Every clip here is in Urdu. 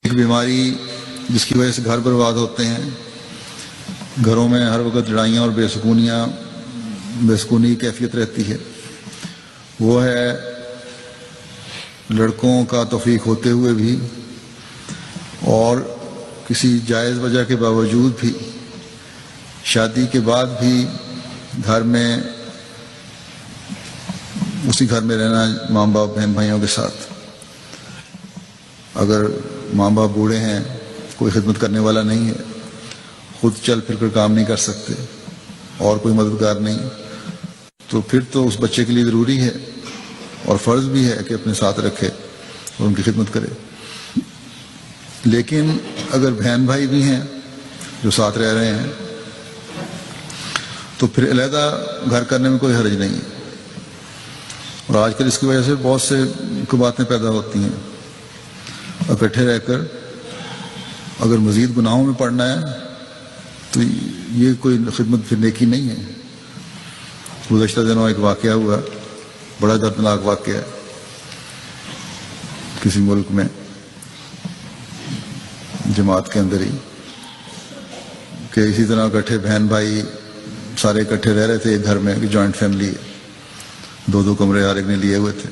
ایک بیماری جس کی وجہ سے گھر برباد ہوتے ہیں، گھروں میں ہر وقت لڑائیاں اور بے سکونی کی کیفیت رہتی ہے، وہ ہے لڑکوں کا توفیق ہوتے ہوئے بھی اور کسی جائز وجہ کے باوجود بھی شادی کے بعد بھی اسی گھر میں رہنا ماں باپ بہن بھائیوں کے ساتھ۔ اگر ماں باپ بوڑھے ہیں، کوئی خدمت کرنے والا نہیں ہے، خود چل پھر کر کام نہیں کر سکتے اور کوئی مددگار نہیں، تو پھر تو اس بچے کے لیے ضروری ہے اور فرض بھی ہے کہ اپنے ساتھ رکھے اور ان کی خدمت کرے۔ لیکن اگر بہن بھائی بھی ہیں جو ساتھ رہ رہے ہیں تو پھر علیحدہ گھر کرنے میں کوئی حرج نہیں ہے۔ اور آج کل اس کی وجہ سے بہت سے باتیں پیدا ہوتی ہیں، اکٹھے رہ کر اگر مزید گناہوں میں پڑنا ہے تو یہ کوئی خدمت پھر نیکی نہیں ہے۔ گزشتہ دنوں ایک واقعہ ہوا، بڑا دردناک واقعہ ہے کسی ملک میں، جماعت کے اندر ہی، کہ اسی طرح اکٹھے بہن بھائی سارے اکٹھے رہ رہے تھے ایک گھر میں، جوائنٹ فیملی ہے، 2 کمرے ہر ایک نے لیے ہوئے تھے،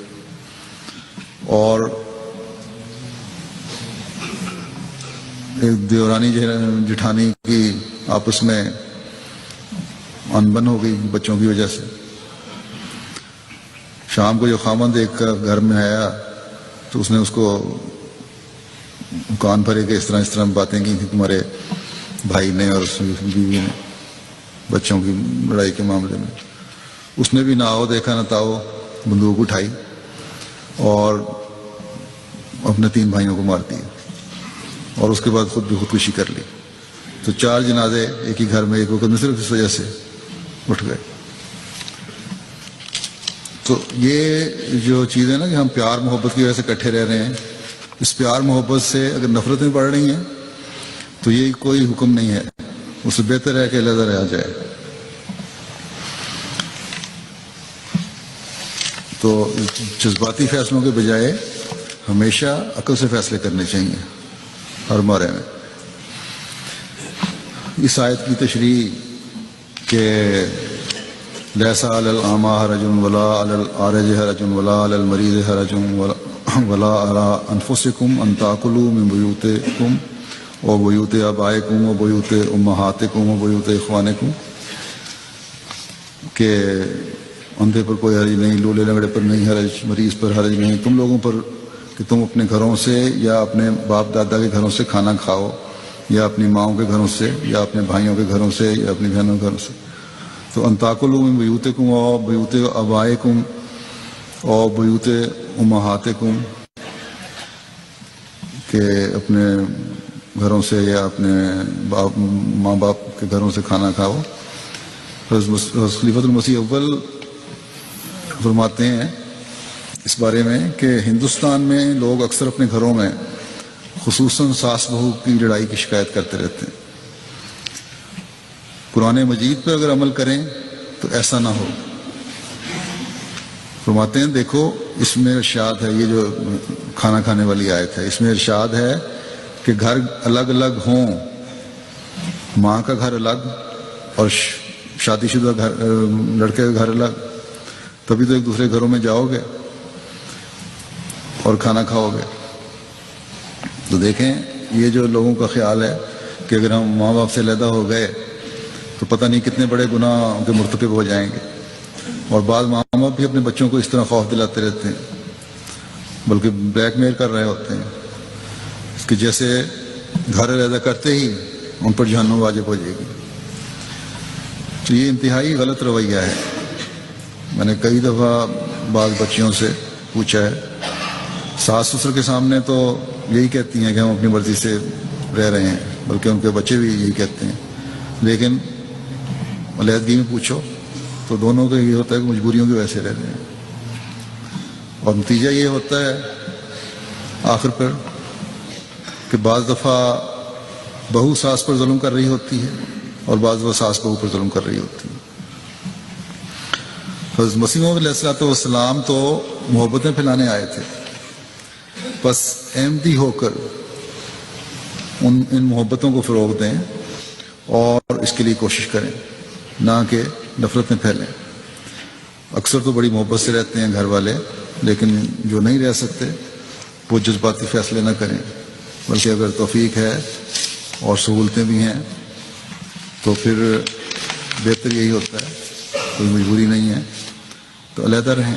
اور ایک دیورانی جٹھانی کی آپس میں انبن ہو گئی بچوں کی وجہ سے۔ شام کو جو خامند ایک گھر میں آیا تو اس نے اس کو کان بھرے کہ اس طرح باتیں کی تھیں تمہارے بھائی نے اور اس بیوی نے بچوں کی لڑائی کے معاملے میں۔ اس نے بھی نہ آؤ دیکھا نہ تاؤ، بندوق اٹھائی اور اپنے 3 بھائیوں کو مار دیا اور اس کے بعد خود بھی خودکشی کر لی۔ تو 4 جنازے ایک ہی گھر میں ایک وقت میں صرف اس وجہ سے اٹھ گئے۔ تو یہ جو چیز ہے نا کہ ہم پیار محبت کی وجہ سے اکٹھے رہ رہے ہیں، اس پیار محبت سے اگر نفرتیں بڑھ رہی ہیں تو یہ کوئی حکم نہیں ہے، اس سے بہتر ہے کہ علیحدہ رہا جائے۔ تو جذباتی فیصلوں کے بجائے ہمیشہ عقل سے فیصلے کرنے چاہیے ہر بارے میں۔ اس آیت کی تشریح کہ لیسا علی الاعمی حرج ولا علی الأعرج حرج ولا علی المریض حرج ولا علی انفسکم ان تاکلوا من بیوتکم وبیوت آبائکم وبیوت امہاتکم وبیوت اخوانکم، کہ اندھے پر کوئی حرج نہیں، لولے لنگڑے پر نہیں حرج، مریض پر حرج نہیں تم لوگوں پر کہ تم اپنے گھروں سے یا اپنے باپ دادا کے گھروں سے کھانا کھاؤ، یا اپنی ماؤں کے گھروں سے، یا اپنے بھائیوں کے گھروں سے، یا اپنی بہنوں کے گھروں سے۔ تو ان تاکلوا من بیوتکم و بیوت آبائکم و بیوت امہاتکم، کہ اپنے گھروں سے یا اپنے ماں باپ کے گھروں سے کھانا کھاؤ۔ خلیفۃ المسیح اول فرماتے ہیں اس بارے میں کہ ہندوستان میں لوگ اکثر اپنے گھروں میں خصوصاً ساس بہو کی لڑائی کی شکایت کرتے رہتے ہیں۔ قرآن مجید پہ اگر عمل کریں تو ایسا نہ ہو۔ فرماتے ہیں دیکھو اس میں ارشاد ہے، یہ جو کھانا کھانے والی آیت ہے، اس میں ارشاد ہے کہ گھر الگ الگ ہوں، ماں کا گھر الگ اور شادی شدہ لڑکے کا گھر الگ، تبھی تو ایک دوسرے گھروں میں جاؤ گے اور کھانا کھاؤ گے۔ تو دیکھیں یہ جو لوگوں کا خیال ہے کہ اگر ہم ماں باپ سے علیحدہ ہو گئے تو پتہ نہیں کتنے بڑے گناہ کے مرتکب ہو جائیں گے، اور بعض ماں باپ بھی اپنے بچوں کو اس طرح خوف دلاتے رہتے ہیں، بلکہ بلیک میل کر رہے ہوتے ہیں اس کے جیسے گھر علیحدہ کرتے ہی ان پر جہنم واجب ہو جائے گی۔ تو یہ انتہائی غلط رویہ ہے۔ میں نے کئی دفعہ بعض بچیوں سے پوچھا ہے، ساس سسر کے سامنے تو یہی کہتی ہیں کہ ہم اپنی مرضی سے رہ رہے ہیں، بلکہ ان کے بچے بھی یہی کہتے ہیں، لیکن علیحدگی میں پوچھو تو دونوں کا یہ ہوتا ہے کہ مجبوریوں کی وجہ سے رہ رہے ہیں، اور نتیجہ یہ ہوتا ہے آخر پر کہ بعض دفعہ بہو ساس پر ظلم کر رہی ہوتی ہے اور بعض دفعہ ساس بہو پر ظلم کر رہی ہوتی ہے۔ حضرت مسیح موعود علیہ السلام تو محبتیں پھیلانے آئے تھے، بس احمدی ہو کر ان محبتوں کو فروغ دیں اور اس کے لیے کوشش کریں، نہ کہ نفرتیں پھیلیں۔ اکثر تو بڑی محبت سے رہتے ہیں گھر والے، لیکن جو نہیں رہ سکتے وہ جذباتی فیصلے نہ کریں، بلکہ اگر توفیق ہے اور سہولتیں بھی ہیں تو پھر بہتر یہی ہوتا ہے، کوئی مجبوری نہیں ہے تو علیحدہ رہیں۔